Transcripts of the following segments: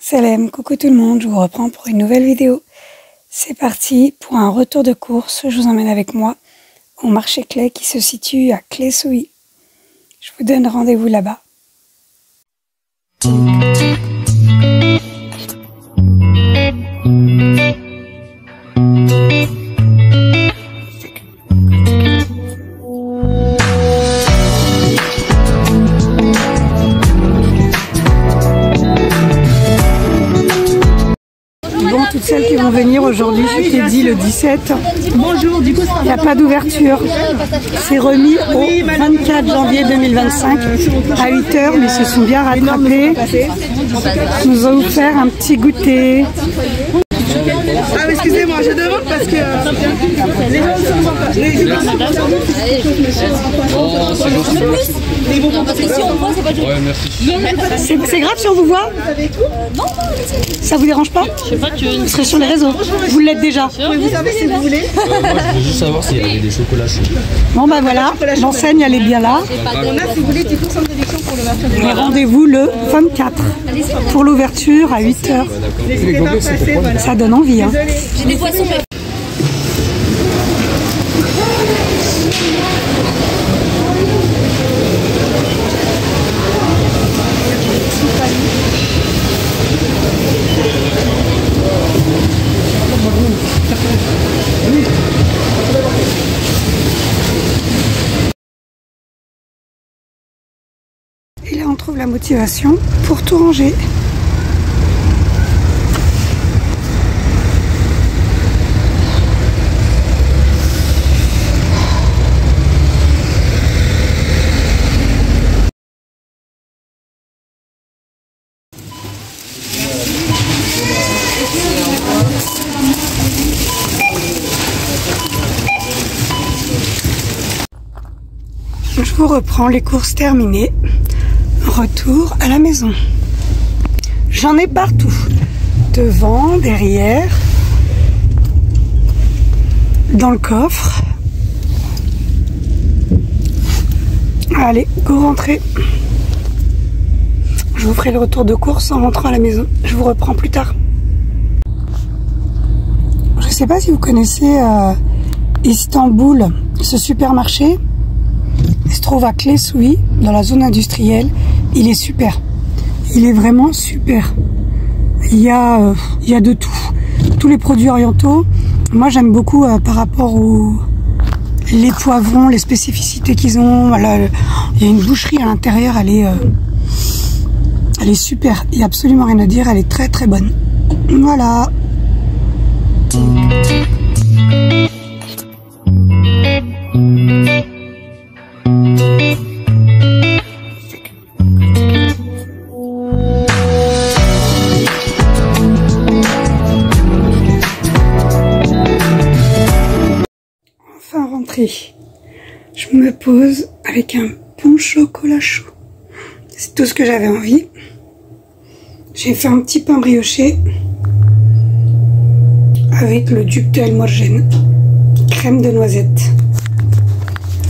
Salam, coucou tout le monde, je vous reprends pour une nouvelle vidéo. C'est parti pour un retour de course, je vous emmène avec moi au marché Clay qui se situe à Claye-Souilly. Je vous donne rendez-vous là-bas. Bon, toutes celles qui vont venir aujourd'hui, je t'ai dit le 17. Bonjour, du coup, il n'y a pas d'ouverture. C'est remis au 24 janvier 2025 à 8 h, mais ils se sont bien rattrapés. Ils nous ont offert un petit goûter. Ah, excusez-moi, je demande parce que les gens ne sont pas. C'est grave si on vous voit? Non, ça vous dérange pas? je sais pas, Vous serez sur les réseaux. Vous l'êtes déjà. Vous savez si vous voulez. Moi, je voulais juste savoir s'il y avait des chocolats chauds. Bon bah voilà, l'enseigne elle est bien là. On a, si vous voulez, 10% de réduction pour l'ouverture. Et rendez-vous le 24 pour l'ouverture à 8 h. N'hésitez pas à passer, voilà. Ça donne envie. Hein. j'ai des poissons, mais... Et là on trouve la motivation pour tout ranger. Je vous reprends, les courses terminées. Retour à la maison. J'en ai partout. Devant, derrière, dans le coffre. Allez, go rentrer. Je vous ferai le retour de course en rentrant à la maison. Je vous reprends plus tard. Je ne sais pas si vous connaissez Istanbul, ce supermarché. Il se trouve à Claye-Souilly, dans la zone industrielle. Il est super. Il est vraiment super. Il y a de tout. Tous les produits orientaux. Moi, j'aime beaucoup par rapport les poivrons, les spécificités qu'ils ont. Voilà, il y a une boucherie à l'intérieur. Elle est super. Il n'y a absolument rien à dire. Elle est très très bonne. Voilà. Enfin rentrée, je me pose avec un bon chocolat chaud. C'est tout ce que j'avais envie. J'ai fait un petit pain brioché avec le duc de Almorgène, crème de noisette.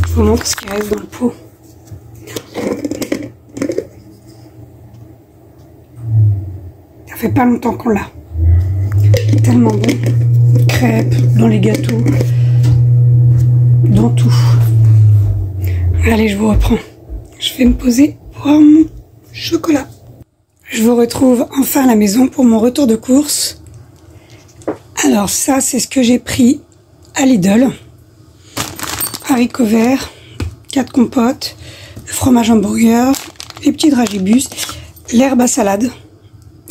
Je vous montre ce qui reste dans le pot. Ça fait pas longtemps qu'on l'a. Tellement bon. Crêpes, dans les gâteaux, dans tout. Allez, je vous reprends. Je vais me poser pour avoir mon chocolat. Je vous retrouve enfin à la maison pour mon retour de course. Alors ça, c'est ce que j'ai pris à Lidl. Haricots verts, 4 compotes, le fromage hamburger, les petits dragibus, l'herbe à salade,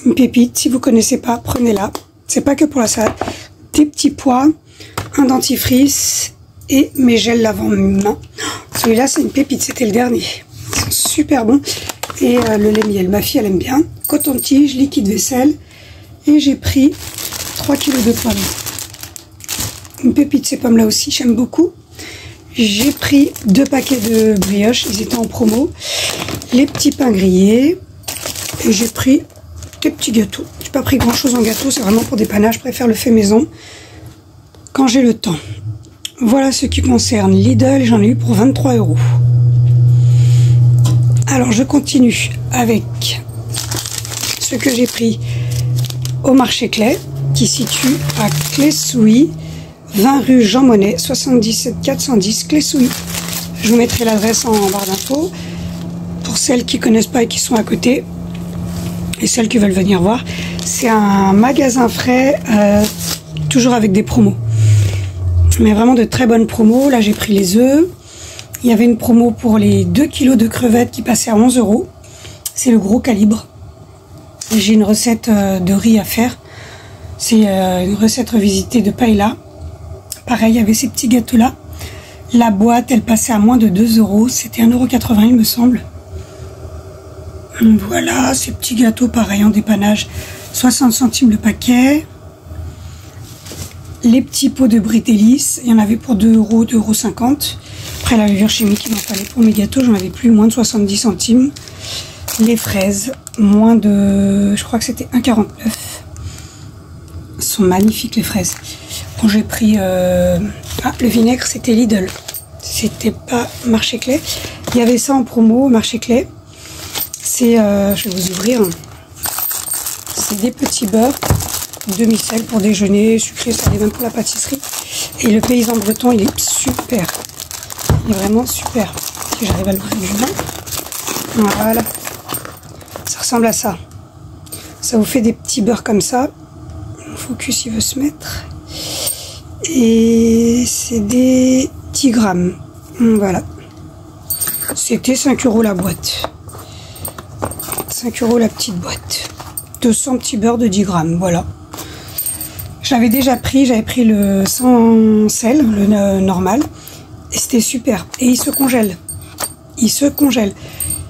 une pépite. Si vous connaissez pas, prenez-la. C'est pas que pour la salade. Des petits pois, un dentifrice et mes gels lavant-main. Celui-là, c'est une pépite, c'était le dernier. Ils sont super bons. Et le lait miel, ma fille, elle aime bien. Coton-tige, liquide vaisselle. Et j'ai pris 3 kg de pommes. Une pépite, ces pommes-là aussi, j'aime beaucoup. J'ai pris 2 paquets de brioches, ils étaient en promo. Les petits pains grillés. Et j'ai pris des petits gâteaux. J'ai pas pris grand-chose en gâteau, c'est vraiment pour des panaches. Je préfère le fait maison quand j'ai le temps. Voilà ce qui concerne Lidl, j'en ai eu pour 23 €. Alors je continue avec ce que j'ai pris au marché Clay, qui se situe à Clé-Souilly, 20 rue Jean Monnet, 77 410 Clé-Souilly. Je vous mettrai l'adresse en barre d'infos pour celles qui ne connaissent pas et qui sont à côté, et celles qui veulent venir voir. C'est un magasin frais, toujours avec des promos, mais vraiment de très bonnes promos. Là j'ai pris les œufs. Il y avait une promo pour les 2 kilos de crevettes qui passait à 11 €. C'est le gros calibre. J'ai une recette de riz à faire. C'est une recette revisitée de paella. Pareil, il y avait ces petits gâteaux-là. La boîte, elle passait à moins de 2 €. C'était 1,80 € il me semble. Voilà, ces petits gâteaux, pareil, en dépannage. 60 centimes le paquet. Les petits pots de Brie Délice, il y en avait pour 2 €, 2,50 €. Après la levure chimique, il m'en fallait pour mes gâteaux, j'en avais plus, moins de 70 centimes. Les fraises, moins de, je crois que c'était 1,49 €. Elles sont magnifiques les fraises. Bon, j'ai pris, le vinaigre, c'était Lidl. C'était pas Marché Clay. Il y avait ça en promo au Marché Clay. C'est, je vais vous ouvrir. C'est des petits beurres. Demi-sel pour déjeuner, sucré, salé, même pour la pâtisserie. Et le paysan breton, il est super. Il est vraiment super. Si j'arrive à l'ouvrir du vin. Voilà. Ça ressemble à ça. Ça vous fait des petits beurres comme ça. Mon focus, il veut se mettre. Et c'est des 10 grammes. Voilà. C'était 5 € la boîte. 5 € la petite boîte. 200 petits beurres de 10 grammes. Voilà. Je l'avais déjà pris, j'avais pris le sans sel, le normal, et c'était super. Et il se congèle. Il se congèle.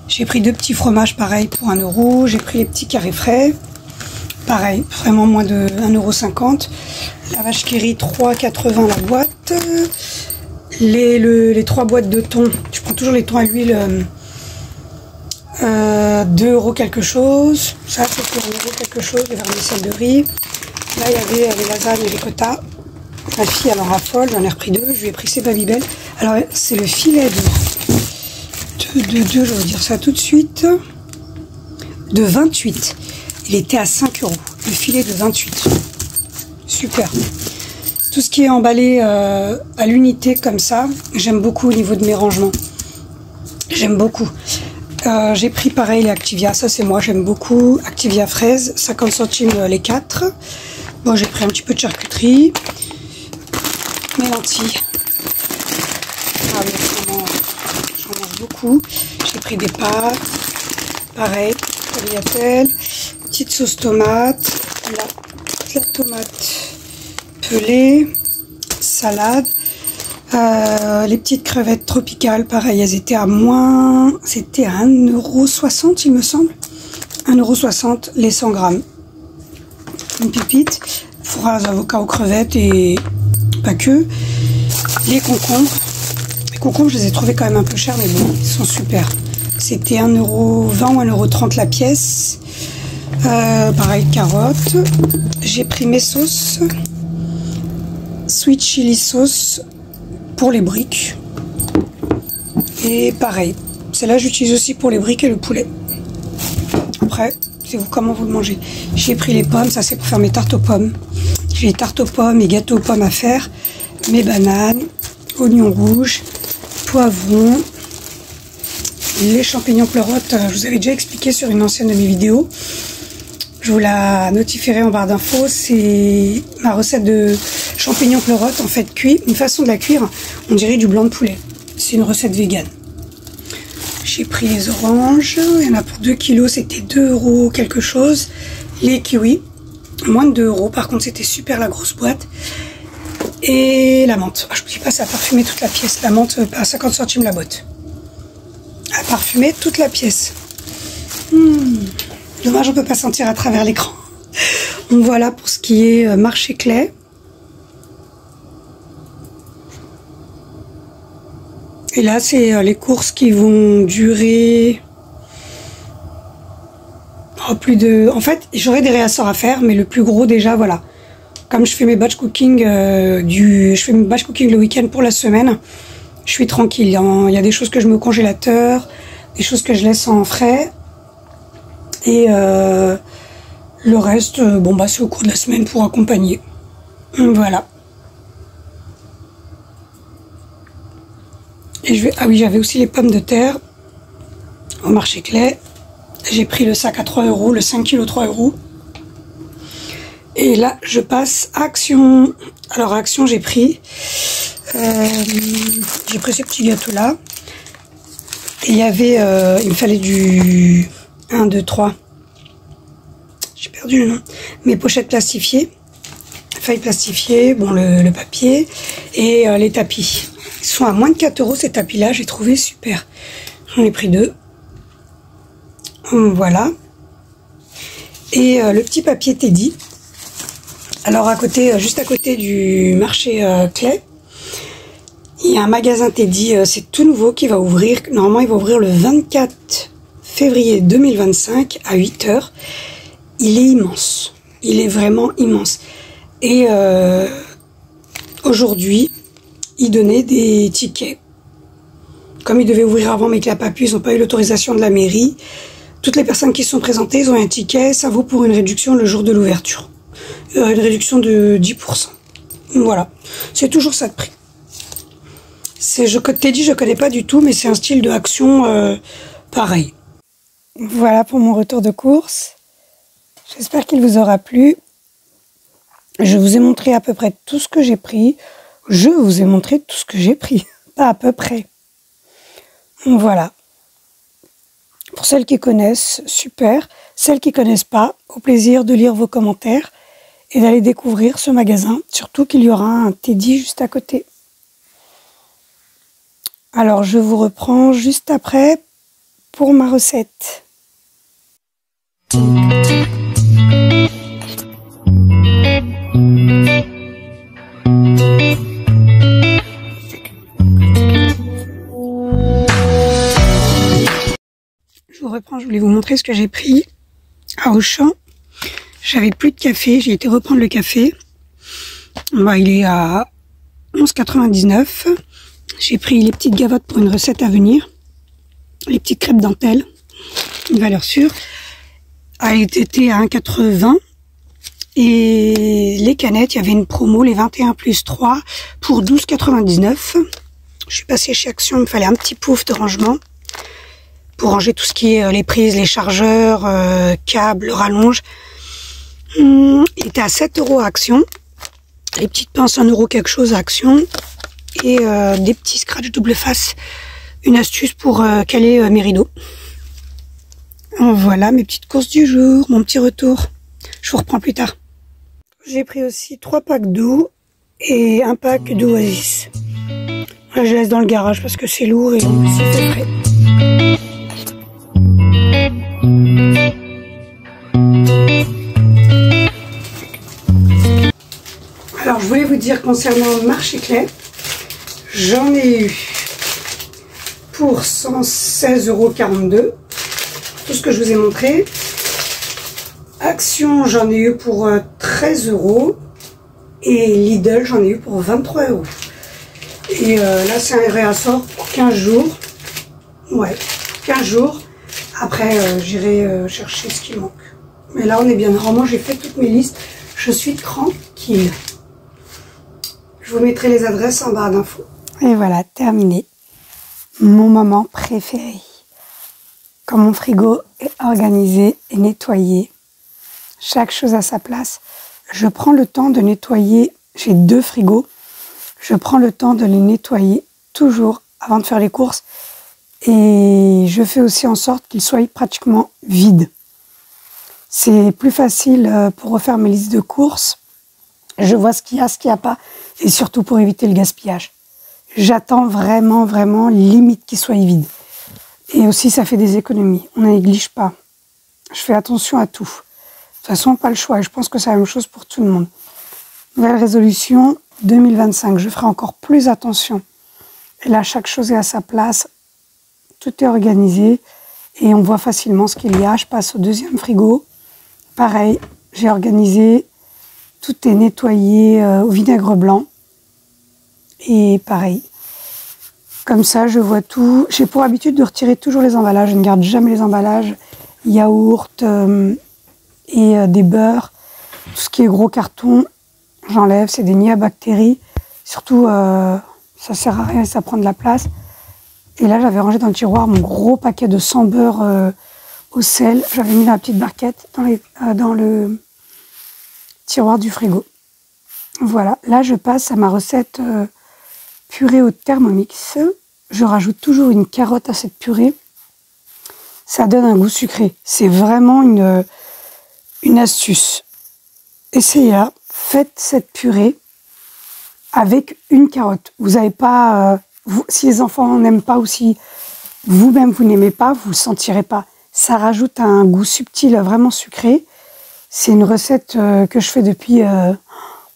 J'ai pris 2 petits fromages, pareil, pour 1 €. J'ai pris les petits carrés frais. Pareil, vraiment moins de 1,50 €. La vache qui rit, 3,80 € la boîte. Les 3 boîtes de thon, je prends toujours les thons à l'huile, 2 € quelque chose. Ça, c'était 1 € quelque chose, les vermicelles de riz. Là, il y avait les lasagnes et les quotas. Ma fille, elle en raffole, j'en ai repris 2. Je lui ai pris ses Babybel. Alors, c'est le filet je vais vous dire ça tout de suite, de 28. Il était à 5 €. Le filet de 28. Super. Tout ce qui est emballé à l'unité comme ça, j'aime beaucoup au niveau de mes rangements. J'aime beaucoup. J'ai pris pareil les Activia, ça c'est moi, j'aime beaucoup. Activia fraise, 50 centimes les 4. Bon, j'ai pris un petit peu de charcuterie. Mes lentilles. Ah oui, j'en mange beaucoup. J'ai pris des pâtes. Pareil, tagliatelle. Petite sauce tomate. Là, la tomate pelée. Salade. Les petites crevettes tropicales, pareil, elles étaient à moins... C'était à 1,60 € il me semble. 1,60 € les 100 grammes. Une pépite. Four à avocats aux crevettes et pas que. Les concombres. Les concombres, je les ai trouvés quand même un peu chers, mais bon, ils sont super. C'était 1,20 € ou 1,30 € la pièce. Pareil, carottes. J'ai pris mes sauces. Sweet chili sauce pour les briques. Et pareil, celle-là j'utilise aussi pour les briques et le poulet. Après, c'est vous comment vous le mangez. J'ai pris les pommes, ça c'est pour faire mes tartes aux pommes. J'ai les tartes aux pommes et gâteaux aux pommes à faire. Mes bananes, oignons rouges, poivrons, les champignons pleurotes. Je vous avais déjà expliqué sur une ancienne de mes vidéos. Je vous la notifierai en barre d'infos. C'est ma recette de champignons pleurotes en fait cuit. Une façon de la cuire, on dirait du blanc de poulet. C'est une recette végane. J'ai pris les oranges. Il y en a pour 2 kilos. C'était 2 € quelque chose. Les kiwis, moins de 2 €. Par contre, c'était super la grosse boîte. Et la menthe. Je ne dis pas, ça a parfumé toute la pièce. La menthe à 50 centimes la boîte. A parfumé toute la pièce. Dommage, on peut pas sentir à travers l'écran. Donc voilà pour ce qui est Marché Clay. Et là, c'est les courses qui vont durer plus de... En fait, j'aurai des réassorts à faire, mais le plus gros déjà, voilà. Comme je fais mes batch cooking, je fais mes batch cooking le week-end pour la semaine, je suis tranquille. Il y a des choses que je mets au congélateur, des choses que je laisse en frais. Et le reste, bon bah c'est au cours de la semaine pour accompagner. Voilà. Et ah oui, j'avais aussi les pommes de terre au marché Clay. J'ai pris le sac à 3 €, le 5 kg 3 €. Et là, je passe à Action. Alors, à Action, j'ai pris ces petits gâteaux-là. Et il y avait, il me fallait du 1, 2, 3. J'ai perdu le nom. Mes pochettes plastifiées, feuilles plastifiées, bon, le papier et les tapis. Ils sont à moins de 4 € ces tapis-là, j'ai trouvé super. J'en ai pris 2. Voilà. Et le petit papier Teddy. Alors à côté, juste à côté du marché Clay, il y a un magasin Teddy, c'est tout nouveau qui va ouvrir. Normalement, il va ouvrir le 24 février 2025 à 8 h. Il est immense. Il est vraiment immense. Et aujourd'hui, il donnait des tickets. Comme il devait ouvrir avant mais qu'il n'a pas pu, ils n'ont pas eu l'autorisation de la mairie. Toutes les personnes qui se sont présentées, ils ont un ticket. Ça vaut pour une réduction le jour de l'ouverture. Une réduction de 10%. Voilà. C'est toujours ça de prix. Teddy, je ne connais pas du tout, mais c'est un style de Action pareil. Voilà pour mon retour de course. J'espère qu'il vous aura plu. Je vous ai montré à peu près tout ce que j'ai pris. Je vous ai montré tout ce que j'ai pris. Pas à peu près. Voilà. Pour celles qui connaissent, super. Celles qui ne connaissent pas, au plaisir de lire vos commentaires et d'aller découvrir ce magasin. Surtout qu'il y aura un Teddy juste à côté. Alors, je vous reprends juste après pour ma recette. Je vous reprends, je voulais vous montrer ce que j'ai pris à Auchan. J'avais plus de café, j'ai été reprendre le café. Bah, il est à 11,99 €. J'ai pris les petites gavottes pour une recette à venir. Les petites crêpes dentelles, une valeur sûre. Elle était à 1,80 €. Et les canettes, il y avait une promo, les 21 + 3 pour 12,99 €. Je suis passée chez Action, il me fallait un petit pouf de rangement pour ranger tout ce qui est les prises, les chargeurs, câbles, rallonges. Il était à 7 € à Action. Les petites pinces 1 € quelque chose à Action. Et des petits scratch double face. Une astuce pour caler mes rideaux. Voilà mes petites courses du jour, mon petit retour. Je vous reprends plus tard. J'ai pris aussi 3 packs d'eau et un pack d'Oasis. Là, je laisse dans le garage parce que c'est lourd et en plus il fait frais. Alors, je voulais vous dire concernant le marché Clay, j'en ai eu pour 116,42 €, tout ce que je vous ai montré. Action, j'en ai eu pour 13 €. Et Lidl, j'en ai eu pour 23 €. Et là, c'est un réassort pour 15 jours. Ouais, 15 jours. Après, j'irai chercher ce qui manque. Mais là, on est bien. Normalement, j'ai fait toutes mes listes. Je suis tranquille. Je vous mettrai les adresses en barre d'infos. Et voilà, terminé. Mon moment préféré. Quand mon frigo est organisé et nettoyé, chaque chose à sa place, je prends le temps de nettoyer. J'ai 2 frigos. Je prends le temps de les nettoyer toujours avant de faire les courses. Et je fais aussi en sorte qu'ils soient pratiquement vides. C'est plus facile pour refaire mes listes de courses. Je vois ce qu'il y a, ce qu'il n'y a pas. Et surtout pour éviter le gaspillage. J'attends vraiment, vraiment, limite qu'ils soient vides. Et aussi, ça fait des économies. On ne néglige pas. Je fais attention à tout. De toute façon, pas le choix. Et je pense que c'est la même chose pour tout le monde. Nouvelle résolution 2025. Je ferai encore plus attention. Et là, chaque chose est à sa place. Tout est organisé. Et on voit facilement ce qu'il y a. Je passe au 2e frigo. Pareil, j'ai organisé. Tout est nettoyé au vinaigre blanc. Et pareil. Comme ça, je vois tout. J'ai pour habitude de retirer toujours les emballages. Je ne garde jamais les emballages. Yaourt et des beurres. Tout ce qui est gros carton, j'enlève. C'est des nids à bactéries. Surtout, ça sert à rien, ça prend de la place. Et là, j'avais rangé dans le tiroir mon gros paquet de 100 beurre au sel. J'avais mis dans la petite barquette dans le tiroir du frigo. Voilà. Là, je passe à ma recette purée au Thermomix. Je rajoute toujours une carotte à cette purée. Ça donne un goût sucré. C'est vraiment une astuce. Essayez-la. Faites cette purée avec une carotte. Vous n'avez pas... si les enfants n'aiment pas ou si vous-même vous n'aimez pas, vous ne le sentirez pas. Ça rajoute un goût subtil, vraiment sucré. C'est une recette que je fais depuis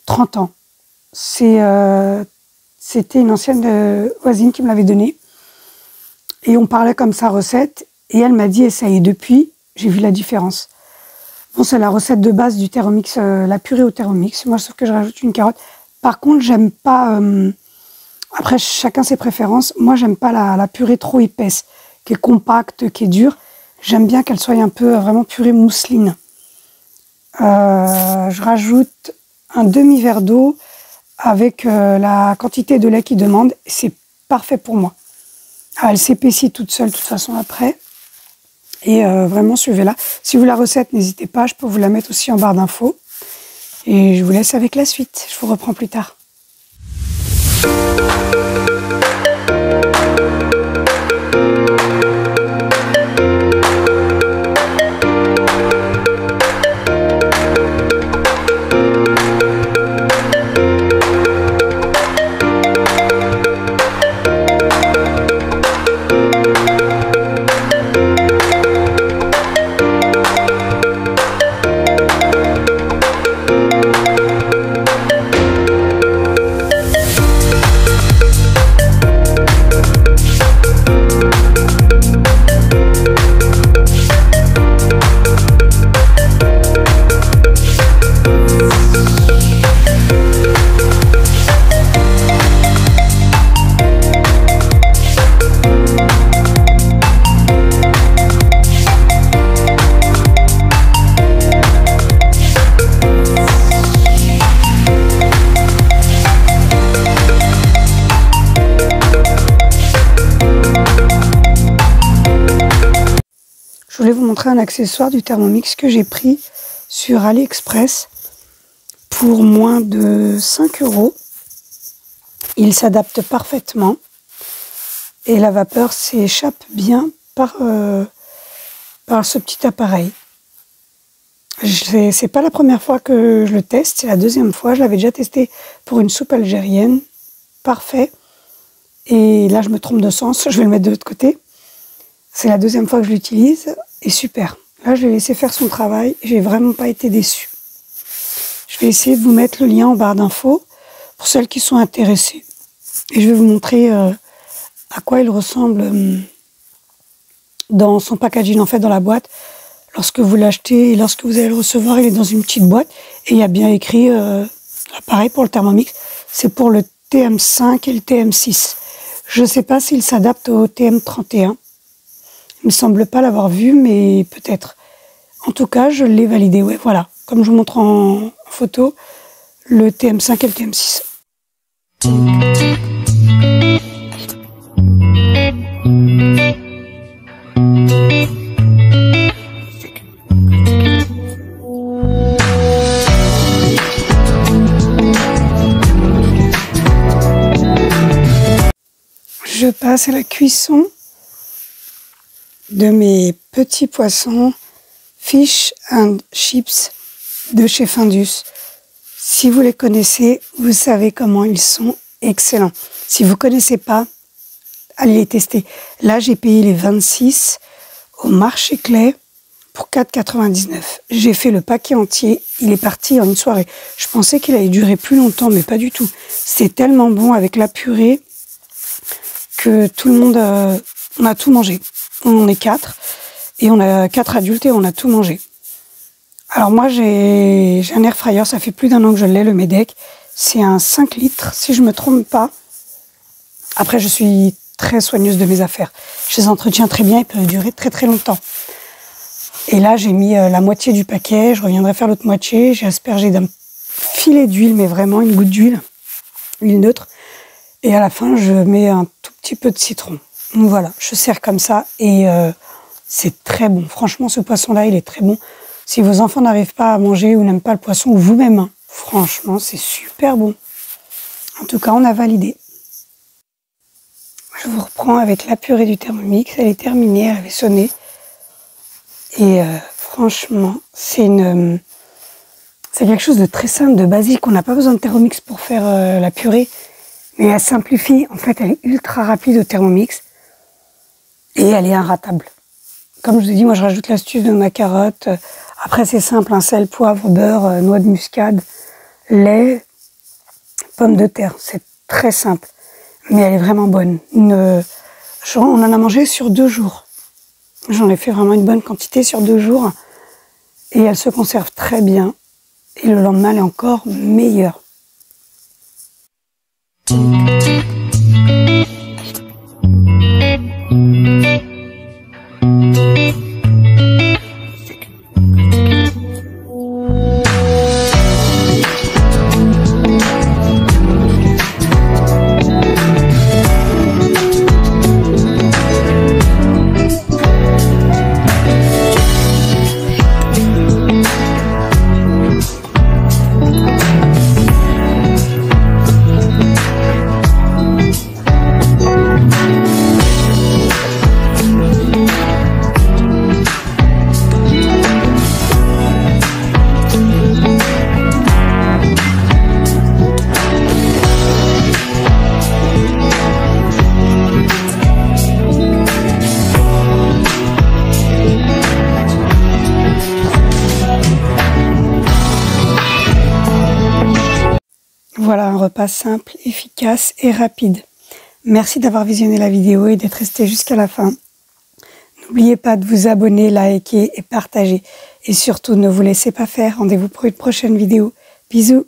30 ans. C'était une ancienne voisine qui me l'avait donnée. Et on parlait comme sa recette. Et elle m'a dit, essaye. Et depuis, j'ai vu la différence. Bon, c'est la recette de base du Thermomix, la purée au Thermomix. Moi, sauf que je rajoute une carotte. Par contre, j'aime pas... après, chacun ses préférences. Moi, j'aime pas la purée trop épaisse, qui est compacte, qui est dure. J'aime bien qu'elle soit un peu vraiment purée mousseline. Je rajoute un demi-verre d'eau avec la quantité de lait qu'il demande. C'est parfait pour moi. Elle s'épaissit toute seule, de toute façon, après. Et vraiment, suivez-la. Si vous voulez la recette, n'hésitez pas. Je peux vous la mettre aussi en barre d'infos. Et je vous laisse avec la suite. Je vous reprends plus tard. Je voulais vous montrer un accessoire du Thermomix que j'ai pris sur AliExpress pour moins de 5 €. Il s'adapte parfaitement et la vapeur s'échappe bien par ce petit appareil. C'est pas la première fois que je le teste, c'est la deuxième fois. Je l'avais déjà testé pour une soupe algérienne. Parfait. Et là, je me trompe de sens. Je vais le mettre de l'autre côté. C'est la deuxième fois que je l'utilise et super. Là, je l'ai laissé faire son travail. J'ai vraiment pas été déçue. Je vais essayer de vous mettre le lien en barre d'infos pour celles qui sont intéressées. Et je vais vous montrer à quoi il ressemble dans son packaging, en fait, dans la boîte. Lorsque vous l'achetez et lorsque vous allez le recevoir, il est dans une petite boîte. Et il y a bien écrit, pareil pour le Thermomix, c'est pour le TM5 et le TM6. Je ne sais pas s'il s'adapte au TM31. Il ne me semble pas l'avoir vu, mais peut-être. En tout cas, je l'ai validé. Ouais, voilà. Comme je vous montre en photo, le TM5 et le TM6. Je passe à la cuisson de mes petits poissons Fish and Chips de chez Findus. Si vous les connaissez, vous savez comment ils sont excellents. Si vous ne connaissez pas, allez les tester. Là, j'ai payé les 26 au marché Clé pour 4,99 €. J'ai fait le paquet entier. Il est parti en une soirée. Je pensais qu'il allait durer plus longtemps, mais pas du tout. C'est tellement bon avec la purée que tout le monde, on a tout mangé. On est 4 et on a 4 adultes et on a tout mangé. Alors moi j'ai un air fryer, ça fait plus d'1 an que je l'ai, le Medec. C'est un 5 litres si je me trompe pas. Après je suis très soigneuse de mes affaires. Je les entretiens très bien, ils peuvent durer très très longtemps. Et là, j'ai mis la moitié du paquet, je reviendrai faire l'autre moitié. J'ai aspergé d'un filet d'huile, mais vraiment une goutte d'huile, huile neutre. Et à la fin, je mets un tout petit peu de citron. Donc voilà, je sers comme ça et c'est très bon. Franchement, ce poisson-là, il est très bon. Si vos enfants n'arrivent pas à manger ou n'aiment pas le poisson, ou vous-même, hein, franchement, c'est super bon. En tout cas, on a validé. Je vous reprends avec la purée du Thermomix. Elle est terminée, elle avait sonné. Et franchement, c'est quelque chose de très simple, de basique. On n'a pas besoin de Thermomix pour faire la purée. Mais elle simplifie. En fait, elle est ultra rapide au Thermomix. Et elle est inratable. Comme je vous ai dit, moi, je rajoute l'astuce de ma carotte. Après, c'est simple, un sel, poivre, beurre, noix de muscade, lait, pommes de terre. C'est très simple. Mais elle est vraiment bonne. On en a mangé sur 2 jours. J'en ai fait vraiment une bonne quantité sur 2 jours. Et elle se conserve très bien. Et le lendemain, elle est encore meilleure. Voilà un repas simple, efficace et rapide. Merci d'avoir visionné la vidéo et d'être resté jusqu'à la fin. N'oubliez pas de vous abonner, liker et partager. Et surtout, ne vous laissez pas faire. Rendez-vous pour une prochaine vidéo. Bisous!